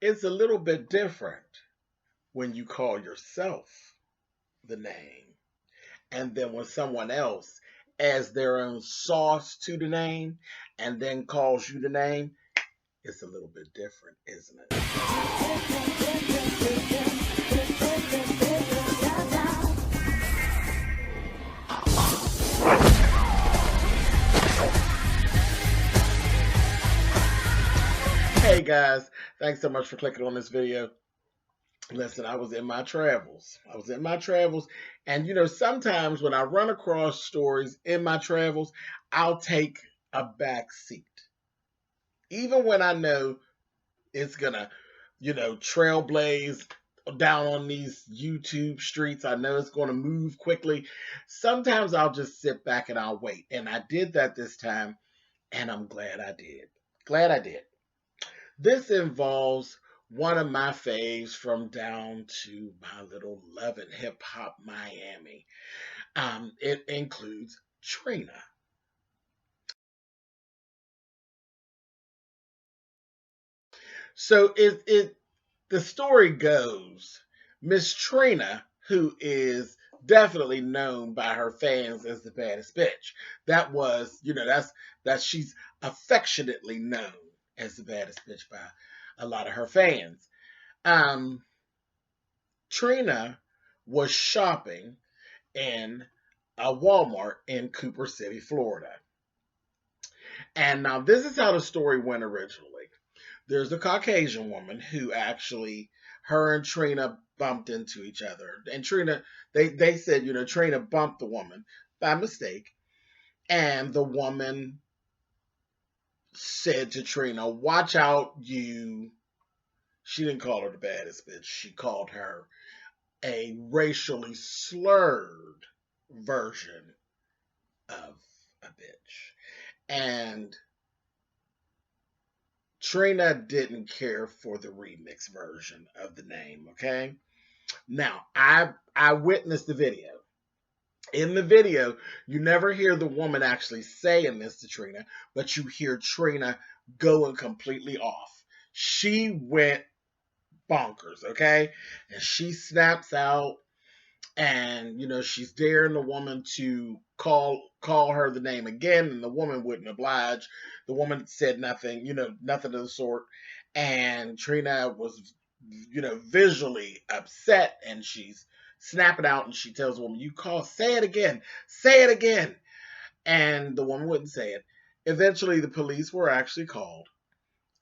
It's a little bit different when you call yourself the name, and then when someone else adds their own sauce to the name and then calls you the name. It's a little bit different, isn't it? Hey guys, thanks so much for clicking on this video. Listen, I was in my travels. And sometimes when I run across stories in my travels, I'll take a back seat. Even when I know it's gonna, trailblaze down on these YouTube streets. I know it's gonna move quickly. Sometimes I'll just sit back and I'll wait. And I did that this time, and I'm glad I did. Glad I did. This involves one of my faves from down to my little love and hip hop Miami. It includes Trina. So the story goes, Miss Trina, who is definitely known by her fans as the baddest bitch. That's she's affectionately known as the baddest bitch by a lot of her fans. Um, Trina was shopping in a Walmart in Cooper City, Florida. And now this is how the story went originally. There's a Caucasian woman who actually, her and Trina bumped into each other. And Trina, they said, Trina bumped the woman by mistake. And the woman said to Trina, watch out, you. She didn't call her the baddest bitch. She called her a racially slurred version of a bitch. And Trina didn't care for the remix version of the name, okay? Now, I witnessed the video. In the video, you never hear the woman actually saying this to Trina, but you hear Trina going completely off. She went bonkers, okay? And she snaps out, and she's daring the woman to call her the name again, and the woman wouldn't oblige. The woman said nothing, nothing of the sort. And Trina was visually upset, and she's snapping out, and she tells the woman, say it again. And the woman wouldn't say it. Eventually the police were actually called,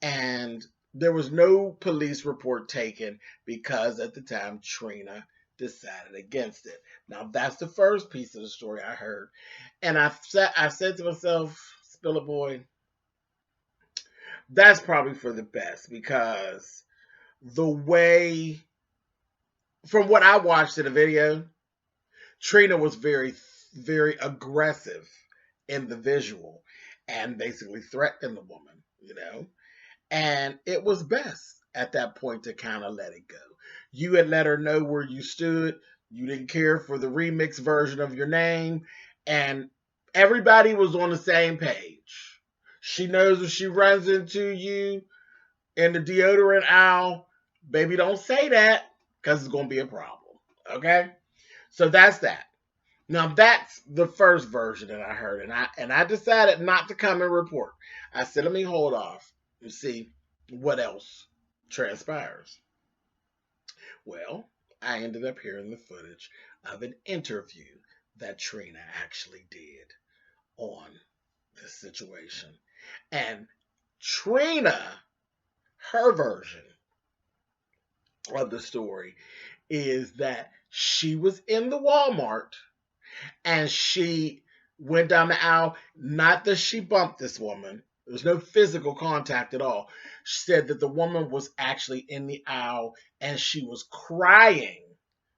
and there was no police report taken because at the time Trina decided against it. Now that's the first piece of the story I heard, and I said to myself, Spillitboy, that's probably for the best, because the way, from what I watched in the video, Trina was very, very aggressive in the visual and basically threatened the woman, and it was best at that point to kind of let it go. You had let her know where you stood. You didn't care for the remix version of your name. And everybody was on the same page. She knows if she runs into you in the deodorant aisle, baby, don't say that, because it's going to be a problem. Okay? So that's that. Now that's the first version that I heard. And I decided not to come and report. I said, let me hold off and see what else transpires. Well, I ended up hearing the footage of an interview that Trina actually did on this situation. And Trina, her version of the story is that she was in the Walmart and she went down the aisle. Not that she bumped this woman. There was no physical contact at all. She said that the woman was actually in the aisle and she was crying.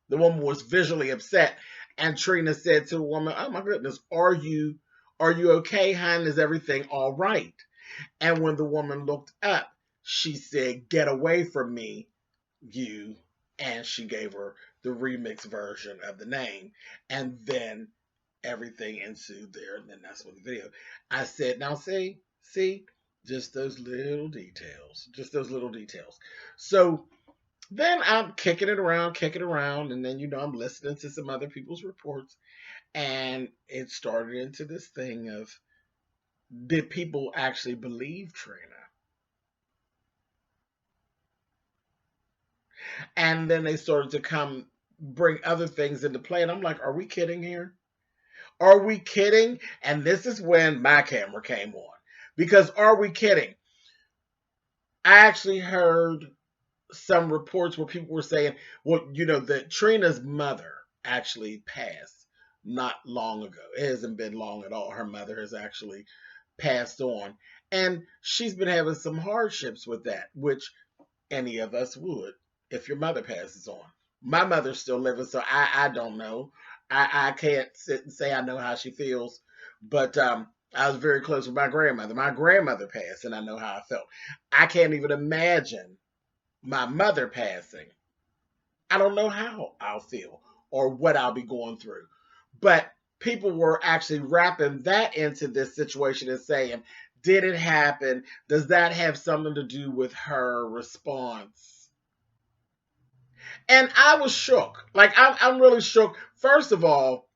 The woman was visually upset. And Trina said to the woman, oh my goodness, are you okay, hon? Is everything all right? And when the woman looked up, she said, get away from me, you. And she gave her the remix version of the name. And then everything ensued there. And then that's what the video. I said, now see, Just those little details. Just those little details. So then I'm kicking it around, and then I'm listening to some other people's reports, and it started into this thing of, did people actually believe Trina? And then they started to come bring other things into play, and I'm like, are we kidding here? Are we kidding? And this is when my camera came on. Because are we kidding? I actually heard some reports where people were saying, well, that Trina's mother actually passed not long ago. It hasn't been long at all. Her mother has actually passed on. And she's been having some hardships with that, which any of us would if your mother passes on. My mother's still living, so I don't know. I can't sit and say I know how she feels, but I was very close with my grandmother. My grandmother passed, and I know how I felt. I can't even imagine my mother passing. I don't know how I'll feel or what I'll be going through. But people were actually wrapping that into this situation and saying, did it happen? Does that have something to do with her response? And I was shook. Like, I'm really shook. First of all,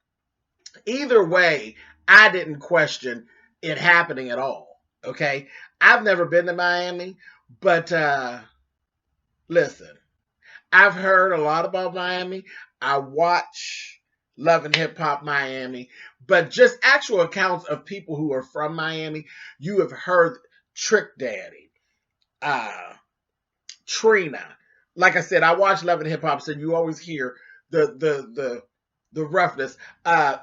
either way, I didn't question it happening at all. Okay. I've never been to Miami, but listen, I've heard a lot about Miami. I watch Love and Hip Hop Miami, but just actual accounts of people who are from Miami, you have heard Trick Daddy, uh, Trina. Like I said, I watch Love and Hip Hop, so you always hear the roughness.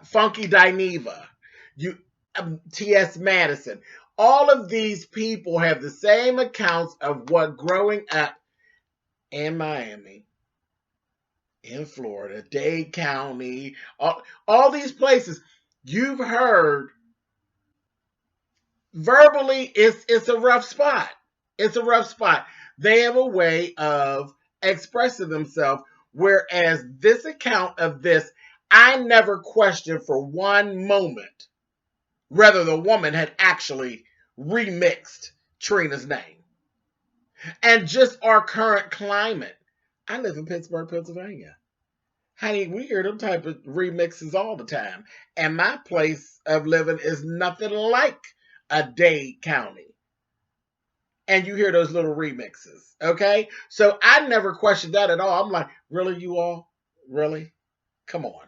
Funky Dineva, you T.S. Madison. All of these people have the same accounts of what growing up in Miami, in Florida, Dade County, all these places. You've heard verbally, it's a rough spot. It's a rough spot. They have a way of expressing themselves, whereas this account of this, I never questioned for one moment whether the woman had actually remixed Trina's name. And just our current climate. I live in Pittsburgh, Pennsylvania. Honey, we hear them type of remixes all the time. And my place of living is nothing like a Dade County. And you hear those little remixes. Okay? So I never questioned that at all. I'm like, really, you all? Really? Come on.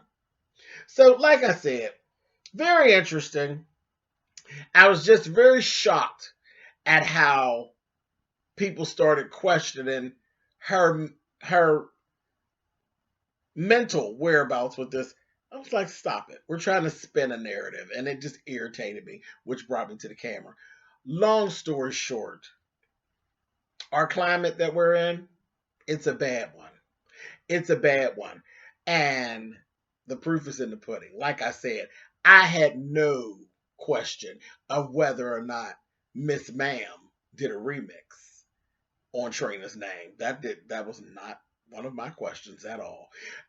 So, like I said, very interesting. I was just very shocked at how people started questioning her her mental whereabouts with this. I was like, stop it. We're trying to spin a narrative. And it just irritated me, which brought me to the camera. Long story short, our climate that we're in, it's a bad one. It's a bad one. And the proof is in the pudding. Like I said, I had no question of whether or not Miss Ma'am did a remix on Trina's name. That was not one of my questions at all.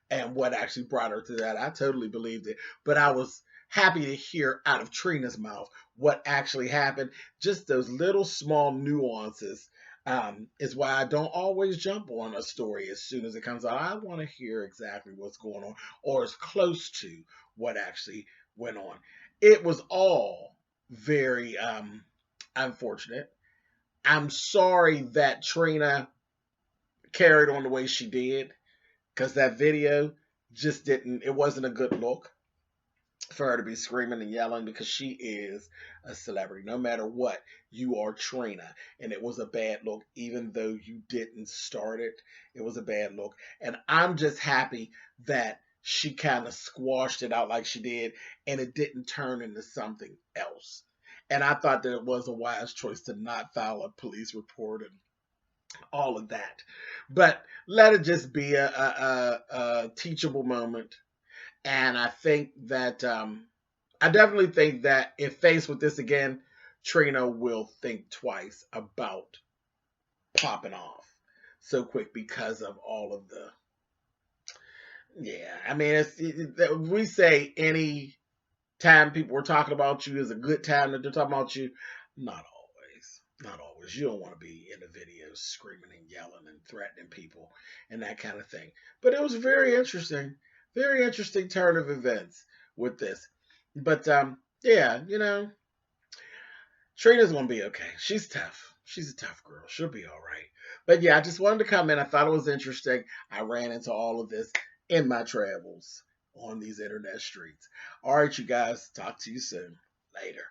And what actually brought her to that, I totally believed it. But I was happy to hear out of Trina's mouth what actually happened. Just those little small nuances is why I don't always jump on a story as soon as it comes out. I want to hear exactly what's going on or as close to what actually went on. It was all very unfortunate. I'm sorry that Trina carried on the way she did because that video just didn't, it wasn't a good look for her to be screaming and yelling because she is a celebrity. No matter what, you are Trina. And it was a bad look, even though you didn't start it. It was a bad look. And I'm just happy that she kind of squashed it out like she did and it didn't turn into something else. And I thought that it was a wise choice to not file a police report and all of that. But let it just be a teachable moment. And I think that I definitely think that if faced with this again, Trina will think twice about popping off so quick because of all of the. Yeah, I mean, we say any time people are talking about you is a good time that they're talking about you. Not always. Not always. You don't want to be in the videos screaming and yelling and threatening people and that kind of thing. But it was very interesting turn of events with this. But yeah, you know, Trina's gonna be okay. She's tough. She's a tough girl. She'll be all right. But yeah, I just wanted to come in. I thought it was interesting. I ran into all of this in my travels on these internet streets. All right, you guys. Talk to you soon. Later.